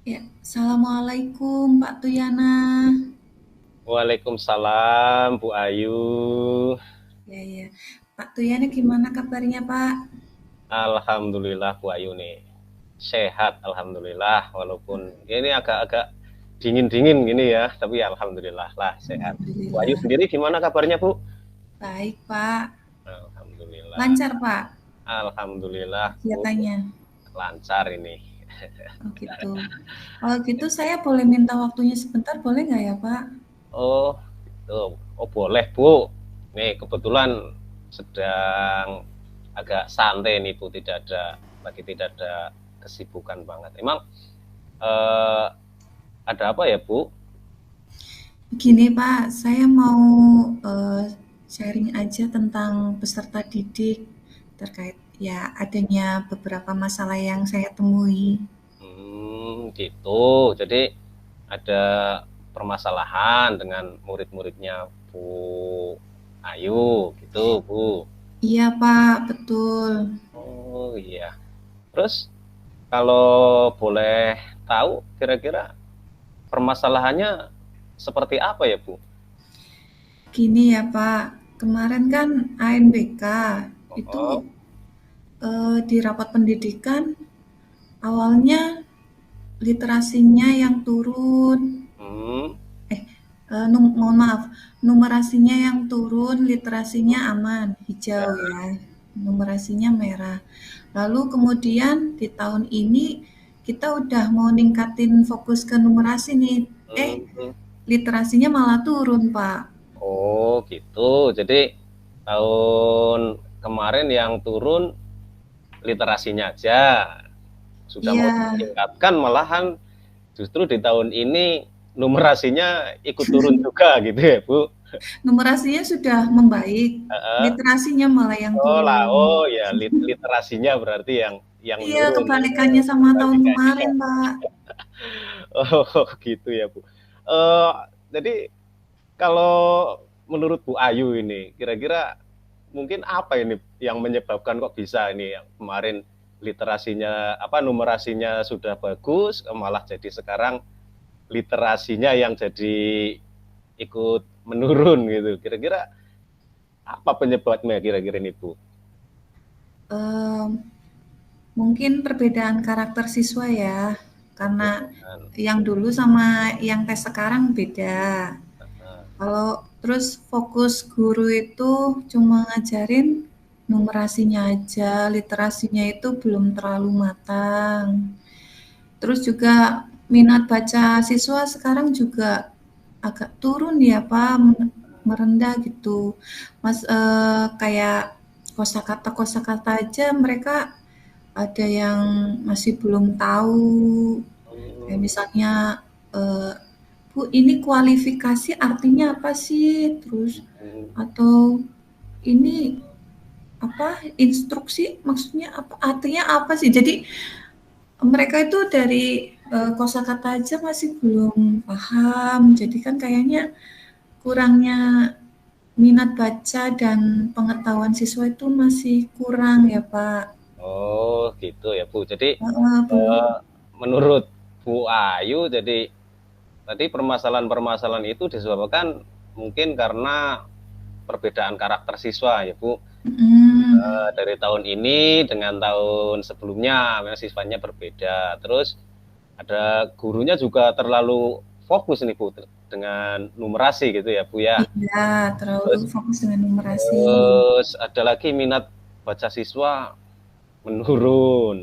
Ya, Assalamualaikum Pak Tuyana. Waalaikumsalam Bu Ayu. Ya, ya. Pak Tuyana gimana kabarnya Pak? Alhamdulillah Bu Ayu nih sehat, alhamdulillah, walaupun ini agak-agak dingin-dingin gini ya, tapi ya alhamdulillah lah sehat. Bu Ayu Alhamdulillah. sendiri gimana kabarnya Bu? Baik Pak. Alhamdulillah. Lancar Pak Alhamdulillah Bu, kegiatannya. lancar ini. Oh gitu. Kalau gitu saya boleh minta waktunya sebentar boleh nggak ya Pak? Oh gitu. Oh boleh Bu. Nih kebetulan sedang agak santai nih Bu, tidak ada kesibukan banget. Emang eh, ada apa ya Bu? Begini Pak, saya mau sharing aja tentang peserta didik terkait ya adanya beberapa masalah yang saya temui. Gitu. Jadi ada permasalahan dengan murid-muridnya Bu Ayu gitu Bu. Iya Pak, betul. Oh iya. Terus kalau boleh tahu kira-kira permasalahannya seperti apa ya Bu? Gini ya Pak, kemarin kan ANBK itu Oh, di rapat pendidikan awalnya literasinya yang turun, hmm, eh mohon maaf, numerasinya yang turun, literasinya aman, hijau ya, ya, numerasinya merah. Lalu kemudian di tahun ini kita udah mau ningkatin fokus ke numerasi nih, eh hmm. literasinya malah turun Pak. Oh gitu. Jadi tahun kemarin yang turun literasinya aja. Sudah mau Iya, ditingkatkan malahan justru di tahun ini numerasinya ikut turun juga gitu ya Bu. numerasinya sudah membaik, Heeh. literasinya malah yang Oh lah, turun. oh ya literasinya berarti yang Iya, menurun. Oh, kebalikannya sama tahun kebalikannya. kemarin, Pak. Oh gitu ya Bu. Eh, jadi kalau menurut Bu Ayu ini kira-kira mungkin apa ini yang menyebabkan kok bisa ini yang kemarin literasinya apa numerasinya sudah bagus malah jadi sekarang literasinya yang jadi ikut menurun gitu. Kira-kira apa penyebabnya kira-kira ini Bu? Em, Mungkin perbedaan karakter siswa ya, karena Perbedaan. yang dulu sama yang tes sekarang beda. Nah, Kalau terus fokus guru itu cuma ngajarin numerasinya aja, literasinya itu belum terlalu matang. Terus juga minat baca siswa sekarang juga agak turun ya Pak, merendah gitu. Kayak kosakata-kosakata aja mereka ada yang masih belum tahu. Kayak hmm, misalnya eh, Bu, ini kualifikasi artinya apa sih? Terus hmm, atau ini apa instruksi maksudnya apa artinya apa sih? Jadi mereka itu dari kosakata aja masih belum paham. Jadi kan kayaknya kurangnya minat baca dan pengetahuan siswa itu masih kurang ya Pak. oh gitu ya Bu. Jadi Bu. eh, menurut Bu Ayu jadi tadi permasalahan-permasalahan itu disebabkan mungkin karena perbedaan karakter siswa ya Bu. Mm, Dari tahun ini dengan tahun sebelumnya memang siswanya berbeda. Terus ada gurunya juga terlalu fokus nih Bu dengan numerasi gitu ya Bu ya. iya, terlalu Terus fokus dengan numerasi. terus ada lagi minat baca siswa menurun.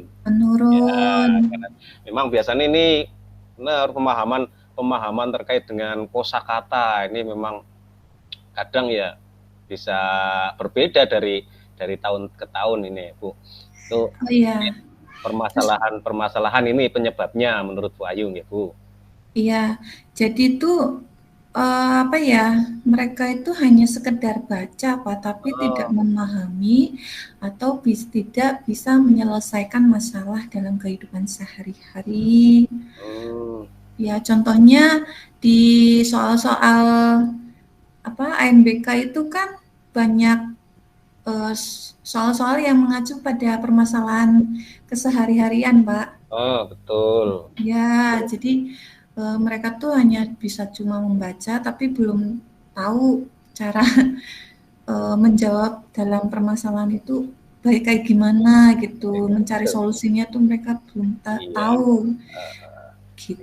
Ya, Menurun. karena memang biasanya ini benar pemahaman pemahaman terkait dengan kosakata ini memang kadang ya bisa berbeda dari tahun ke tahun ini Bu. Itu Oh iya, terus permasalahan-permasalahan ini penyebabnya menurut Bu Ayu ya Bu. iya, jadi itu apa ya, mereka itu hanya sekedar baca Pak, tapi tidak Oh, memahami atau tidak bisa menyelesaikan masalah dalam kehidupan sehari-hari. hmm, Ya contohnya di soal-soal apa ANBK itu kan banyak soal-soal yang mengacu pada permasalahan kesehari-harian, Pak. Oh, betul. Ya, jadi mereka tuh hanya bisa cuma membaca, tapi belum tahu cara menjawab dalam permasalahan itu baik kayak gimana gitu, mencari solusinya tuh mereka belum Iya, tahu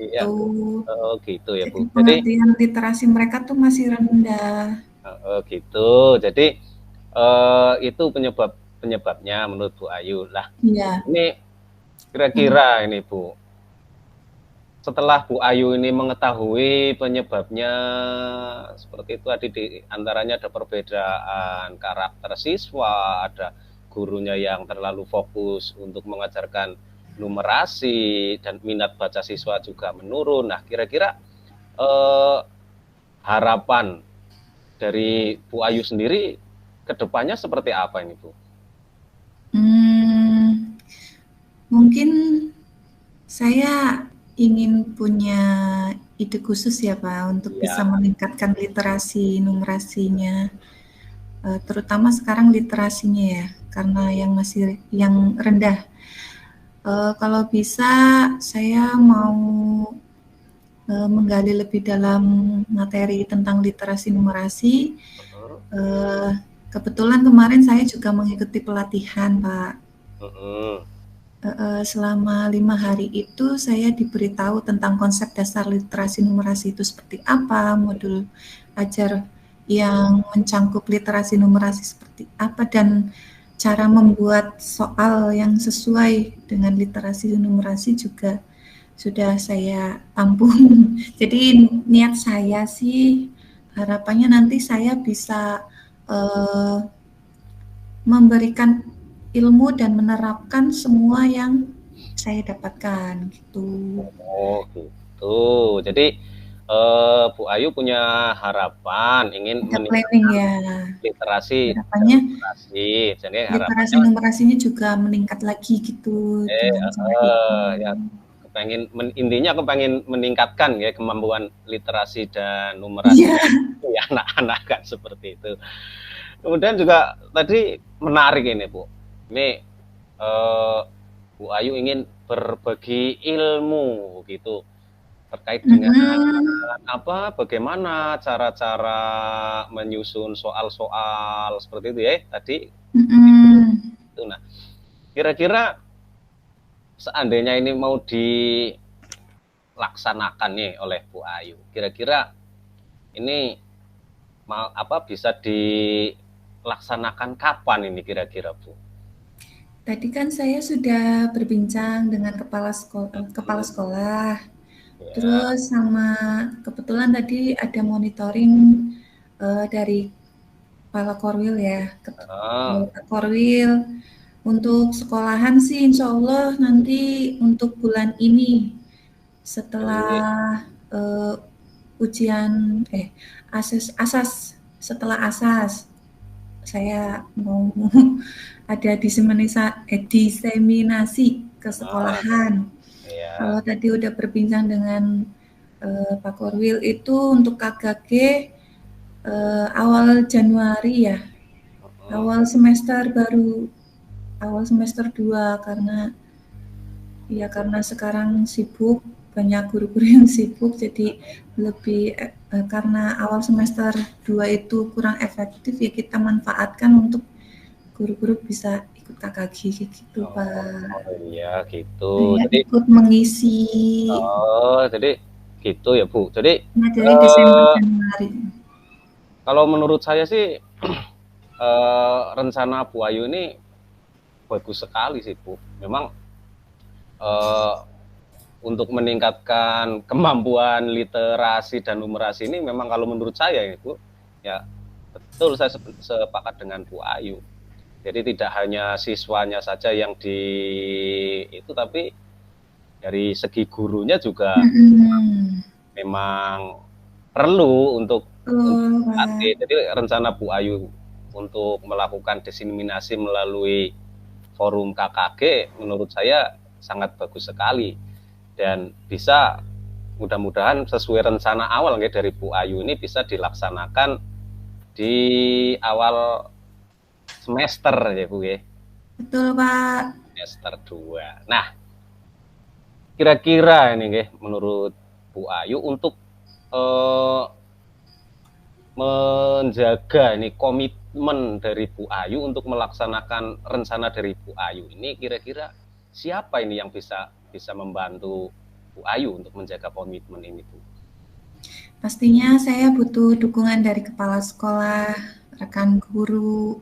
iya gitu. Bu. Oh, gitu ya Bu. Jadi Jadi, pengertian literasi mereka tuh masih rendah. oh, gitu. Jadi itu penyebabnya menurut Bu Ayu. Lah, Iya. ini Hmm. kira-kira ini Bu, setelah Bu Ayu ini mengetahui penyebabnya seperti itu tadi, di antaranya ada perbedaan karakter siswa, ada gurunya yang terlalu fokus untuk mengajarkan numerasi dan minat baca siswa juga menurun. Nah, kira-kira eh, harapan dari Bu Ayu sendiri ke depannya seperti apa ini Bu? Hmm, mungkin saya ingin punya ide khusus ya Pak untuk bisa Ya, meningkatkan literasi numerasinya, terutama sekarang literasinya ya, karena yang masih yang rendah. Kalau bisa saya mau menggali lebih dalam materi tentang literasi numerasi. Eh, Kebetulan kemarin saya juga mengikuti pelatihan Pak. Selama 5 hari itu saya diberitahu tentang konsep dasar literasi numerasi itu seperti apa, modul ajar yang mencangkup literasi numerasi seperti apa, dan cara membuat soal yang sesuai dengan literasi numerasi juga sudah saya tampung. Jadi niat saya sih harapannya nanti saya bisa eh, memberikan ilmu dan menerapkan semua yang saya dapatkan gitu. oh gitu. Jadi Bu Ayu punya harapan ingin Ada planning meningkatkan ya. literasi dan Harapannya numerasi. Jadi literasi harapannya numerasinya juga meningkat lagi gitu dengan cara itu. ya kepengen intinya kepengen meningkatkan ya kemampuan literasi dan numerasi Iya. ya, anak-anak kan seperti itu. Kemudian juga tadi menarik ini Bu. Ini eh, Bu Ayu ingin berbagi ilmu gitu terkait dengan Mm-mm. apa, bagaimana cara-cara menyusun soal-soal seperti itu ya tadi Mm-mm. itu. Nah, kira-kira seandainya ini mau dilaksanakan nih oleh Bu Ayu, kira-kira ini mau apa bisa dilaksanakan kapan ini kira-kira Bu? Tadi kan saya sudah berbincang dengan kepala sekolah, Ya, terus sama kebetulan tadi ada monitoring dari Kepala Korwil ya, ah, Korwil. Untuk sekolahan sih insya Allah nanti untuk bulan ini baik. setelah ujian asas setelah asas saya mau ada diseminasi ke Ah, sekolahan. Kalau ya, tadi udah berbincang dengan Pak Korwil itu untuk KKG awal Januari ya, mm, awal semester baru awal semester 2 karena ya karena sekarang sibuk, banyak guru-guru yang sibuk jadi lebih karena awal semester 2 itu kurang efektif ya kita manfaatkan untuk guru-guru bisa ikut KKG gitu Pak. oh iya gitu. Saya Jadi ikut mengisi jadi gitu ya Bu. Jadi ya dari Desember eh, Januari. kalau menurut saya sih rencana Bu Ayu ini bagus sekali sih Bu. Memang eh, untuk meningkatkan kemampuan literasi dan numerasi ini memang kalau menurut saya ya Bu, ya betul saya sepakat dengan Bu Ayu. Jadi tidak hanya siswanya saja yang di itu, tapi dari segi gurunya juga Mm-mm. memang perlu untuk Betul dilatih. Pak. Jadi rencana Bu Ayu untuk melakukan diseminasi melalui forum KKG menurut saya sangat bagus sekali dan bisa mudah-mudahan sesuai rencana awal ya dari Bu Ayu ini bisa dilaksanakan di awal semester ya Bu ya, Betul Pak. semester 2. Nah, kira-kira ini nggih menurut Bu Ayu untuk menjaga ini komitmen dari Bu Ayu untuk melaksanakan rencana dari Bu Ayu ini, kira-kira siapa ini yang bisa membantu Bu Ayu untuk menjaga komitmen ini, Bu? Pastinya saya butuh dukungan dari kepala sekolah, rekan guru,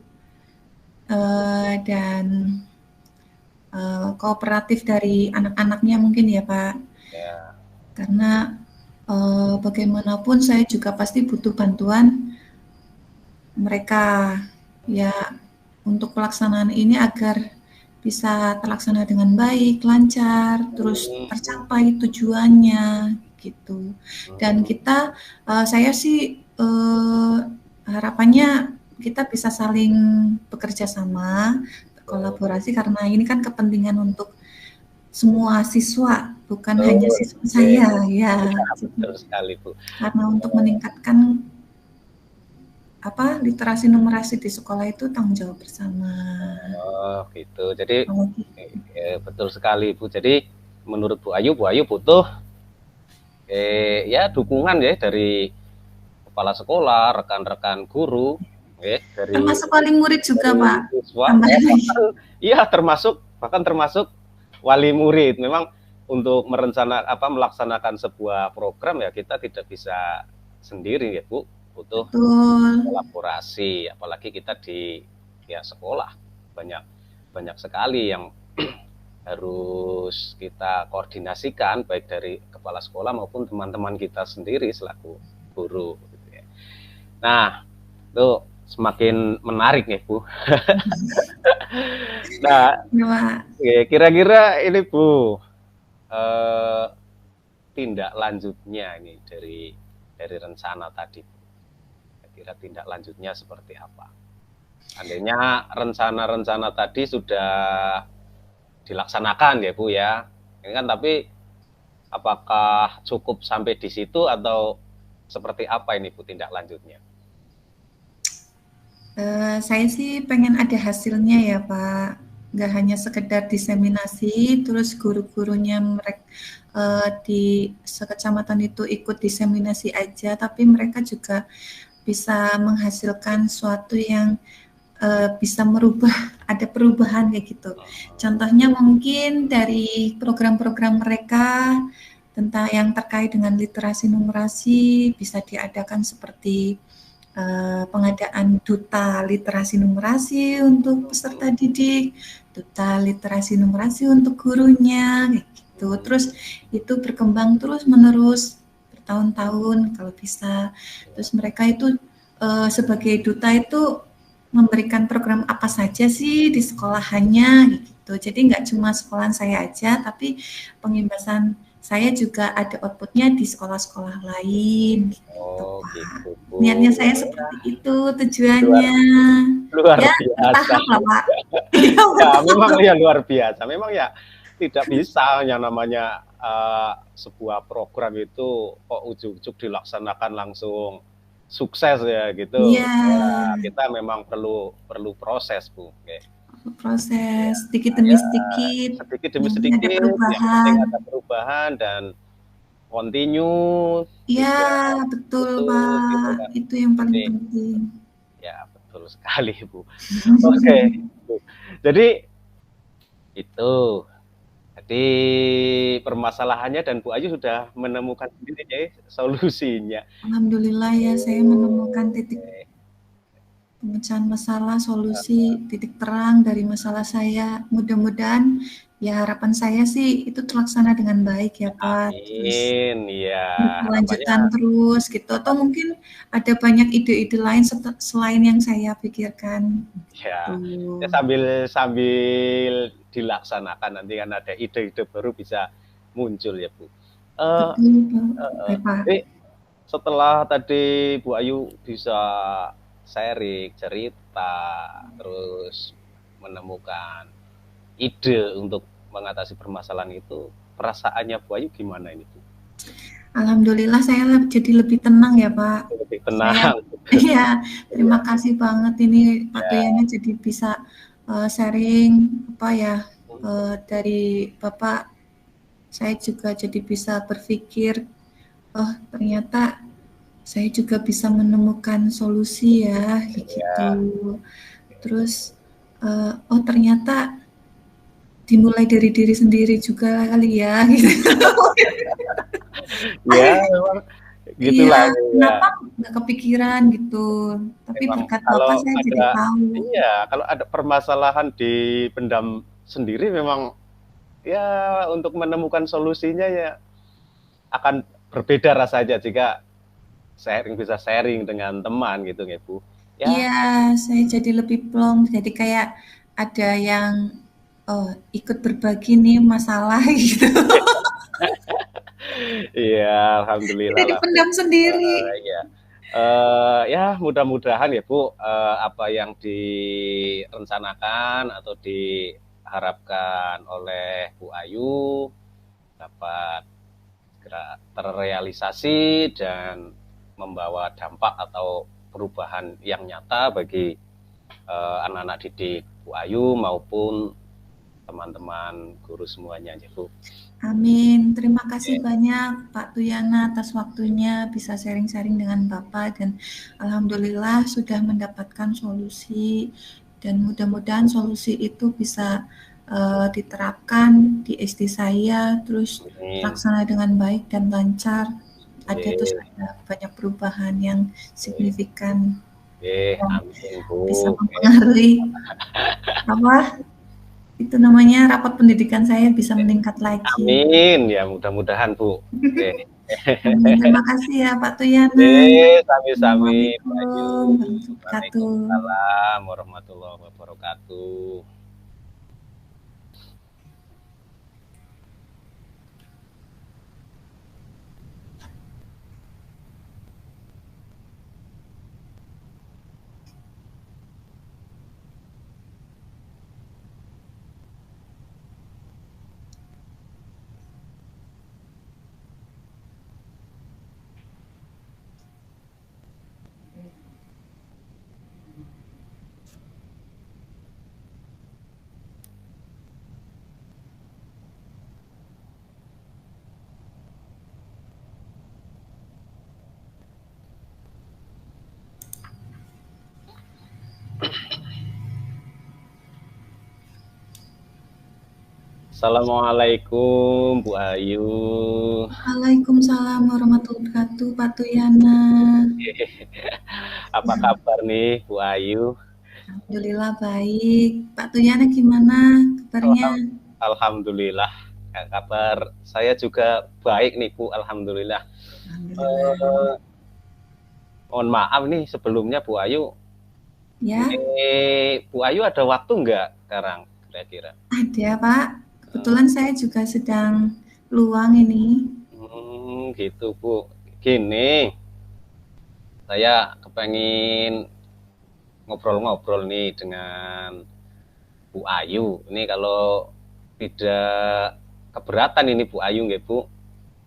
dan kooperatif dari anak-anaknya mungkin ya Pak. Ya. Karena bagaimanapun saya juga pasti butuh bantuan mereka ya untuk pelaksanaan ini agar bisa terlaksana dengan baik, lancar, terus tercapai tujuannya gitu. Dan kita, saya sih harapannya kita bisa saling bekerja sama, kolaborasi karena ini kan kepentingan untuk semua siswa, bukan hanya siswa saya ya. Betul sekali, Bu. Karena untuk meningkatkan literasi numerasi di sekolah itu tanggung jawab bersama. Oh, gitu. Jadi betul sekali, Bu. Jadi menurut Bu Ayu butuh ya dukungan ya dari kepala sekolah, rekan-rekan guru, dari termasuk wali murid juga, Pak. Iya, bahkan termasuk wali murid. Memang untuk melaksanakan sebuah program ya kita tidak bisa sendiri ya, Bu. Butuh kolaborasi, apalagi kita di sekolah banyak sekali yang harus kita koordinasikan baik dari kepala sekolah maupun teman-teman kita sendiri selaku guru. Nah, itu semakin menarik ya, Bu. Nah, kira-kira ini, Bu, tindak lanjutnya ini dari rencana tadi, kira tindak lanjutnya seperti apa? Andainya rencana-rencana tadi sudah dilaksanakan ya, Bu ya. Ini kan tapi apakah cukup sampai di situ atau seperti apa ini, Bu, tindak lanjutnya? Saya sih pengen ada hasilnya ya, Pak. Nggak hanya sekedar diseminasi, terus guru-gurunya mereka di sekecamatan itu ikut diseminasi aja, tapi mereka juga bisa menghasilkan suatu yang bisa ada perubahan kayak gitu. Contohnya mungkin dari program-program mereka tentang yang terkait dengan literasi numerasi bisa diadakan seperti pengadaan duta literasi numerasi untuk peserta didik, duta literasi numerasi untuk gurunya, kayak gitu. Terus itu berkembang terus menerus bertahun-tahun kalau bisa. Terus mereka itu sebagai duta itu memberikan program apa saja sih di sekolahannya gitu. Jadi nggak cuma sekolahan saya aja, tapi pengimbasan saya juga ada outputnya di sekolah-sekolah lain gitu, Pak. Gitu, niatnya saya seperti itu tujuannya. Luar biasa. Bertahap lah, Pak. Ya, memang ya luar biasa. Memang ya tidak bisa yang namanya sebuah program itu kok ujuk-ujuk dilaksanakan langsung sukses ya gitu. Ya, kita memang perlu proses, Bu. Proses sedikit demi sedikit. Sedikit demi sedikit. Ada perubahan. Ada perubahan dan continue. Iya, betul, Pak. Gitu, kan. Itu yang paling penting. Ya, betul sekali, Bu. Oke. Jadi itu. Jadi permasalahannya dan Bu Ayu sudah menemukan sendiri ya solusinya. Alhamdulillah ya, saya menemukan titik pemecahan masalah, solusi, titik terang dari masalah saya. Mudah-mudahan ya harapan saya sih itu terlaksana dengan baik ya, Pak. Amin, iya. Berkelanjutan terus gitu. Atau mungkin ada banyak ide-ide lain selain yang saya pikirkan. Ya, ya sambil dilaksanakan nanti kan ada ide-ide baru bisa muncul ya, Bu. Setelah tadi Bu Ayu bisa sharing cerita, terus menemukan ide untuk mengatasi permasalahan itu, perasaannya Bu Ayu gimana ini, Bu? Alhamdulillah saya jadi lebih tenang ya, Pak. Lebih tenang. Iya, terima kasih banget ini Pak Tuyana jadi bisa sharing dari Bapak saya juga jadi bisa berpikir, oh ternyata saya juga bisa menemukan solusi ya, kayak gitu. Ya, Terus, oh ternyata dimulai dari diri sendiri juga kali ya, gitu. ya memang Iya, gitulah ya. kenapa nggak kepikiran gitu. Tapi Memang berkat kalau Bapak saya jadi ada, tahu. iya, kalau ada permasalahan dipendam sendiri memang ya untuk menemukan solusinya ya akan berbeda rasanya jika bisa sharing dengan teman gitu ya Bu. Ya, Iya, saya jadi lebih plong. Jadi kayak ada yang oh, ikut berbagi nih masalah gitu. iya, Tidak alhamdulillah lah Bu. dipendam sendiri. Iya. Ya mudah-mudahan ya Bu, apa yang direncanakan atau diharapkan oleh Bu Ayu dapat segera terrealisasi dan membawa dampak atau perubahan yang nyata bagi anak-anak didik Bu Ayu maupun teman-teman guru semuanya ya Bu. Amin. Terima kasih banyak Pak Tuyana atas waktunya bisa sharing-sharing dengan Bapak dan alhamdulillah sudah mendapatkan solusi dan mudah-mudahan solusi itu bisa diterapkan di SD saya terus Amin. terlaksana dengan baik dan lancar. Terus Oke, ada banyak perubahan yang signifikan oke, yang amin Bu. bisa Oke. mempengaruhi apa itu namanya rapat pendidikan saya bisa meningkat lagi. Amin ya mudah-mudahan Bu. Oke. Amin. Terima kasih ya Pak Tuyana. Sami-sami Bu Ayu. Assalamualaikum warahmatullahi wabarakatuh. Waalaikumsalam warahmatullahi wabarakatuh. Assalamualaikum Bu Ayu. Waalaikumsalam warahmatullahi wabarakatuh Pak Tuyana. Apa kabar nih Bu Ayu? Alhamdulillah baik. Pak Tuyana gimana kabarnya? Alhamdulillah. Kabar saya juga baik nih Bu. Alhamdulillah. Alhamdulillah. Eh, Mohon maaf nih sebelumnya Bu Ayu. Ya, Bu Ayu ada waktu nggak sekarang kira-kira? ada Pak. Kebetulan saya juga sedang luang ini. Gitu Bu. Gini, saya kepengen ngobrol-ngobrol nih dengan Bu Ayu. Ini kalau tidak keberatan ini Bu Ayu nggih Bu.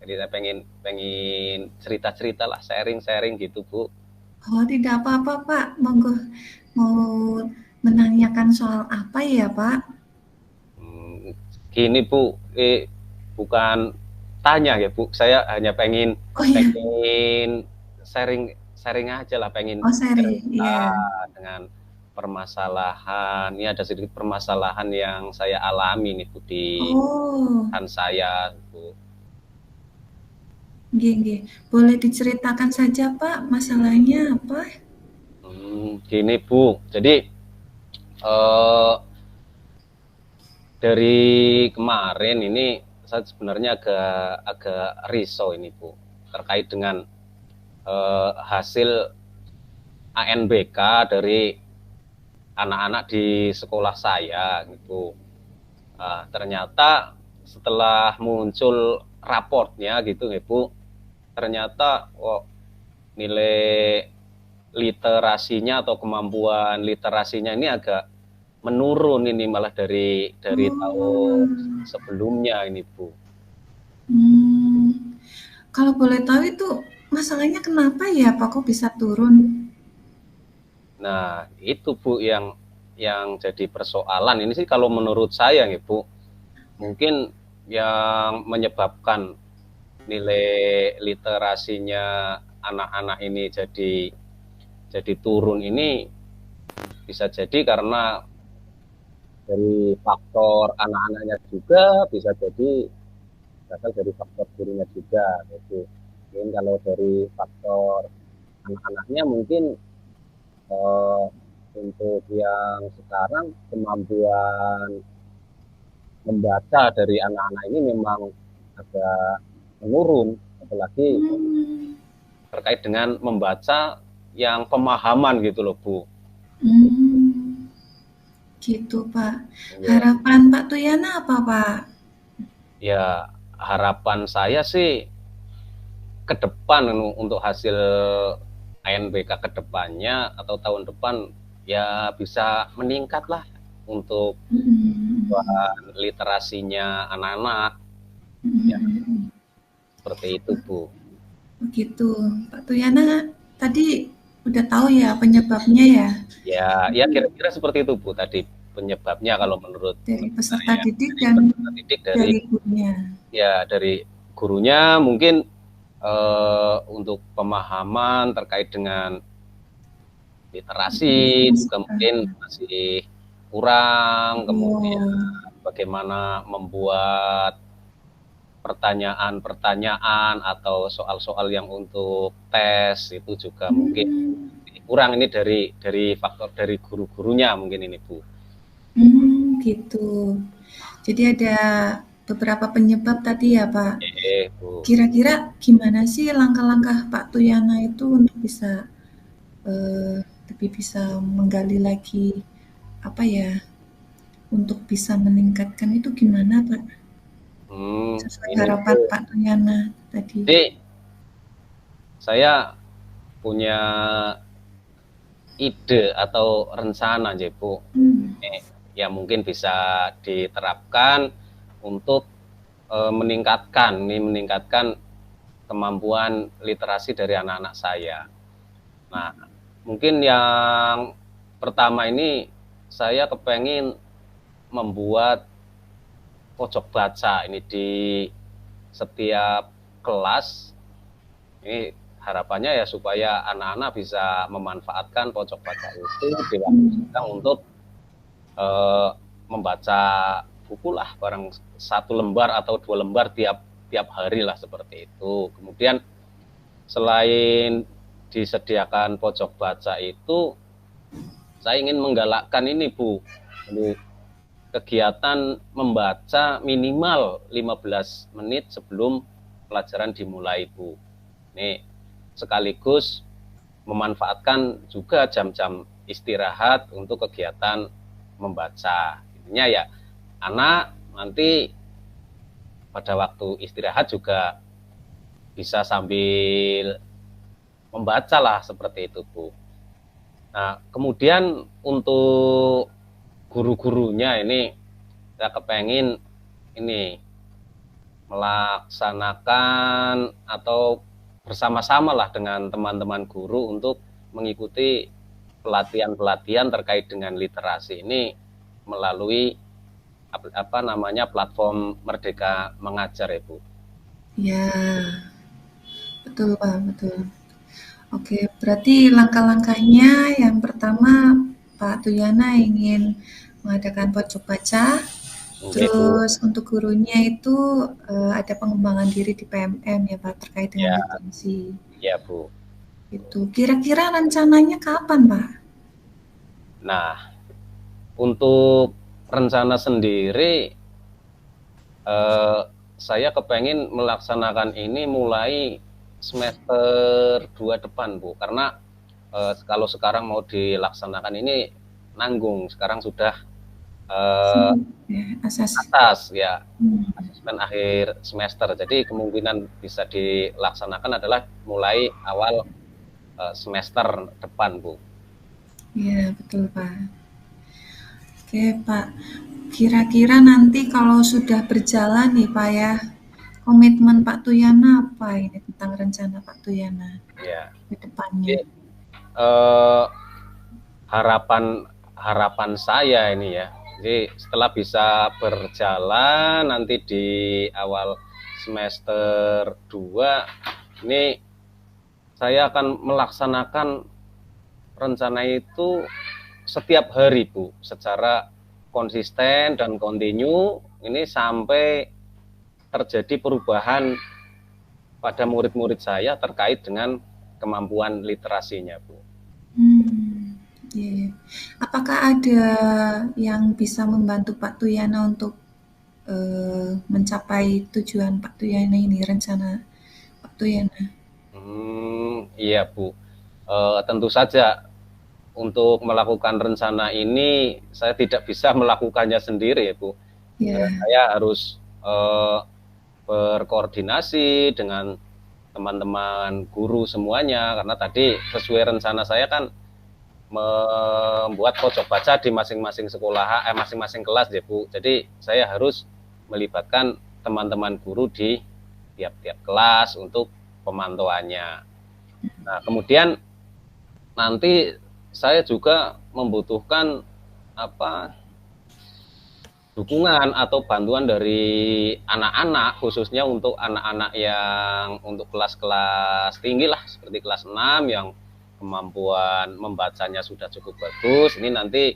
Jadi saya pengen pengen cerita-cerita lah, sharing-sharing gitu Bu. Oh, tidak apa-apa Pak. Monggo mau menanyakan soal apa ya Pak? Gini Bu, bukan tanya ya Bu, saya hanya pengen Oh iya, pengen sharing sharing aja lah, pengen oh seri, cerita iya. dengan permasalahan. Ini ada sedikit permasalahan yang saya alami nih Bu di Oh, kan saya Bu. nggih, nggih. Boleh diceritakan saja Pak, masalahnya apa? Gini Bu, jadi eh, dari kemarin ini saya sebenarnya agak agak risau ini Bu terkait dengan hasil ANBK dari anak-anak di sekolah saya gitu. Ternyata setelah muncul raportnya gitu ya Bu, ternyata nilai literasinya atau kemampuan literasinya ini agak menurun ini malah dari tahun Oh, sebelumnya ini Bu. hmm. Kalau boleh tahu itu masalahnya kenapa ya Pak kok bisa turun? Nah, itu Bu yang jadi persoalan ini sih kalau menurut saya nih Bu. Mungkin yang menyebabkan nilai literasinya anak-anak ini jadi turun ini bisa jadi karena dari faktor anak-anaknya juga, bisa jadi berasal dari faktor gurunya juga. Gitu. Mungkin kalau dari faktor anak-anaknya mungkin untuk yang sekarang kemampuan membaca dari anak-anak ini memang agak menurun, apalagi terkait dengan membaca yang pemahaman gitu loh Bu. Gitu Pak. Ya, Harapan Pak Tuyana apa Pak? ya harapan saya sih ke depan untuk hasil ANBK ke depannya atau tahun depan ya bisa meningkat lah untuk literasinya anak-anak. Ya, seperti itu Bu. Begitu. Pak Tuyana tadi udah tahu ya penyebabnya ya Ya kira-kira seperti itu Bu tadi penyebabnya kalau menurut dari peserta saya. didik Dari dan peserta didik dari gurunya. dari gurunya mungkin untuk pemahaman terkait dengan literasi juga mungkin masih kurang, kemudian bagaimana membuat pertanyaan-pertanyaan atau soal-soal yang untuk tes itu juga mungkin kurang, ini dari faktor dari guru-gurunya mungkin ini Bu. Gitu. Jadi ada beberapa penyebab tadi ya Pak. Bu. Kira-kira gimana sih langkah-langkah Pak Tuyana itu untuk bisa lebih bisa menggali lagi apa ya untuk bisa meningkatkan itu gimana Pak? Sesuai harapan Pak Tuyana tadi. Jadi saya punya ide atau rencana aja Bu, yang mungkin bisa diterapkan untuk meningkatkan kemampuan literasi dari anak-anak saya. Nah, mungkin yang pertama ini saya kepengen membuat pojok baca ini di setiap kelas. Ini harapannya ya supaya anak-anak bisa memanfaatkan pojok baca itu di waktu senggang untuk membaca buku lah, barang 1 lembar atau 2 lembar tiap hari lah, seperti itu. Kemudian selain disediakan pojok baca itu, saya ingin menggalakkan ini Bu, ini kegiatan membaca minimal 15 menit sebelum pelajaran dimulai Bu. Ini sekaligus memanfaatkan juga jam-jam istirahat untuk kegiatan membaca. Intinya ya anak nanti pada waktu istirahat juga bisa sambil membaca lah, seperti itu Bu. Nah, kemudian untuk guru-gurunya ini saya kepengen ini melaksanakan atau bersama-sama lah dengan teman-teman guru untuk mengikuti pelatihan-pelatihan terkait dengan literasi ini melalui platform Merdeka Mengajar ya Bu. Ya, betul Pak, betul. Oke, berarti langkah-langkahnya yang pertama Pak Tuyana ingin mengadakan pojok baca, terus untuk gurunya itu ada pengembangan diri di PMM ya Pak terkait dengan literasi. Ya Bu. Itu kira-kira rencananya kapan Pak? Nah, untuk rencana sendiri saya kepengen melaksanakan ini mulai semester 2 depan Bu, karena kalau sekarang mau dilaksanakan ini nanggung, sekarang sudah atas ya, asesmen akhir semester, jadi kemungkinan bisa dilaksanakan adalah mulai awal semester depan Bu. Iya betul Pak. Oke Pak, kira-kira nanti kalau sudah berjalan nih Pak ya, komitmen Pak Tuyana apa ini tentang rencana Pak Tuyana ya ke depannya? Harapan saya ini ya, Jadi setelah bisa berjalan nanti di awal semester 2 ini saya akan melaksanakan rencana itu setiap hari, Bu, secara konsisten dan kontinu ini sampai terjadi perubahan pada murid-murid saya terkait dengan kemampuan literasinya, Bu. Yeah. Apakah ada yang bisa membantu Pak Tuyana untuk mencapai tujuan Pak Tuyana ini, rencana Pak Tuyana? Iya, Bu. Tentu saja untuk melakukan rencana ini saya tidak bisa melakukannya sendiri, ya, Bu. Yeah. Saya harus berkoordinasi dengan teman-teman guru semuanya, karena tadi sesuai rencana saya kan membuat pojok baca di masing-masing sekolah, masing-masing kelas, ya, Bu. Jadi saya harus melibatkan teman-teman guru di tiap-tiap kelas untuk pemantauannya. Nah, kemudian nanti saya juga membutuhkan dukungan atau bantuan dari anak-anak, khususnya untuk anak-anak yang untuk kelas-kelas tinggi lah, seperti kelas 6 yang kemampuan membacanya sudah cukup bagus. Ini nanti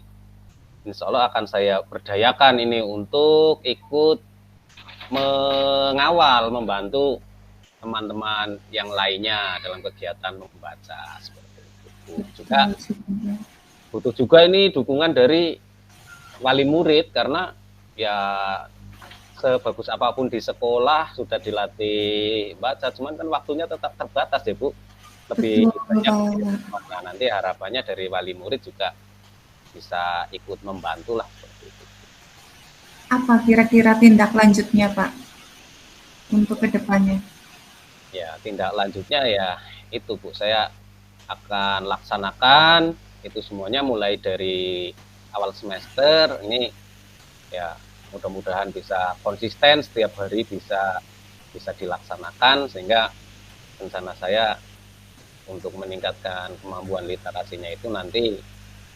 insya Allah akan saya berdayakan ini untuk ikut mengawal, membantu teman-teman yang lainnya dalam kegiatan membaca seperti itu. Juga butuh juga ini dukungan dari wali murid, karena ya sebagus apapun di sekolah sudah dilatih baca, cuman kan waktunya tetap terbatas, ya, Bu. Lebih banyak. Nah, nanti harapannya dari wali murid juga bisa ikut membantu lah seperti itu. Apa kira-kira tindak lanjutnya, Pak, untuk kedepannya? Ya, tindak lanjutnya ya itu, Bu, saya akan laksanakan itu semuanya mulai dari awal semester ini, ya mudah-mudahan bisa konsisten setiap hari bisa dilaksanakan, sehingga rencana saya untuk meningkatkan kemampuan literasinya itu nanti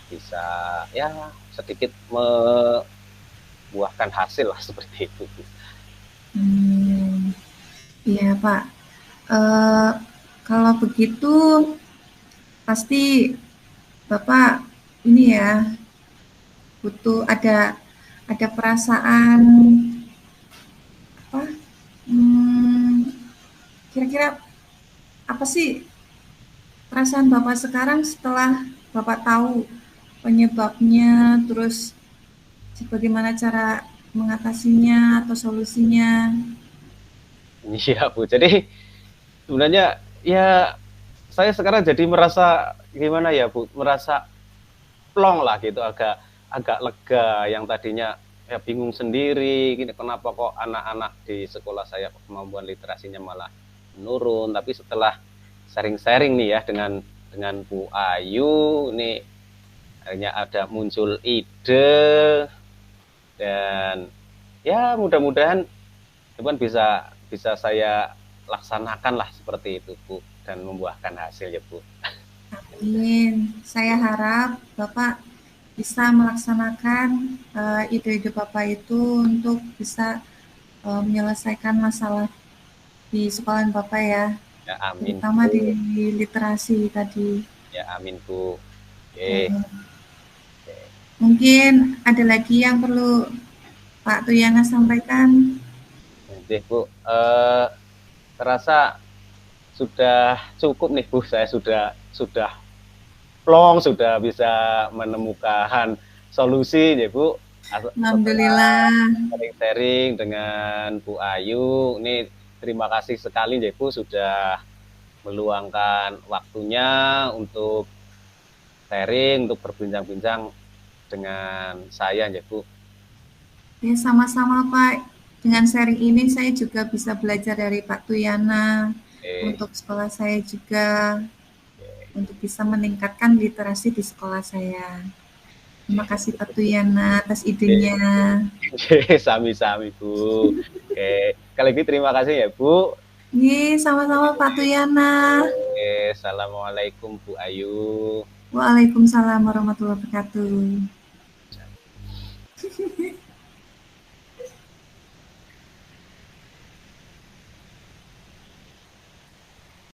bisa ya sedikit membuahkan hasil lah seperti itu, Bu. Iya, Pak. Kalau begitu pasti Bapak ini ya butuh ada perasaan apa? Kira-kira apa sih perasaan Bapak sekarang setelah Bapak tahu penyebabnya, terus bagaimana cara mengatasinya atau solusinya? Iya, Bu. Jadi sebenarnya ya saya sekarang jadi merasa gimana ya, Bu, merasa plong lah gitu, agak lega. Yang tadinya ya bingung sendiri, gini kenapa kok anak-anak di sekolah saya kemampuan literasinya malah menurun. Tapi setelah sharing-sharing nih ya dengan Bu Ayu, ini akhirnya ada muncul ide, dan ya mudah-mudahan teman bisa saya laksanakan lah seperti itu, Bu, dan membuahkan hasil, ya, Bu. Amin. Saya harap Bapak bisa melaksanakan ide-ide Bapak itu untuk bisa menyelesaikan masalah di sekolah Bapak ya. Ya, amin. Terutama di literasi tadi. Ya, amin, Bu. Oke. Mungkin ada lagi yang perlu Pak Tuyana sampaikan? Oke, Bu. Terasa sudah cukup nih, Bu. Saya sudah plong, sudah bisa menemukan solusi, ya, Bu. Alhamdulillah. Sharing-sharing dengan Bu Ayu. Ini terima kasih sekali, ya, Bu, sudah meluangkan waktunya untuk sharing, untuk berbincang-bincang dengan saya, ya, Bu. Ya, sama-sama, Pak. Dengan sharing ini saya juga bisa belajar dari Pak Tuyana. Untuk sekolah saya juga, untuk bisa meningkatkan literasi di sekolah saya. Terima kasih Pak Tuyana atas idenya. Sami-sami, Bu. Oke, kali ini terima kasih, ya, Bu. Iya, sama-sama Pak Tuyana. Oke, assalamualaikum, Bu Ayu. Waalaikumsalam warahmatullahi wabarakatuh.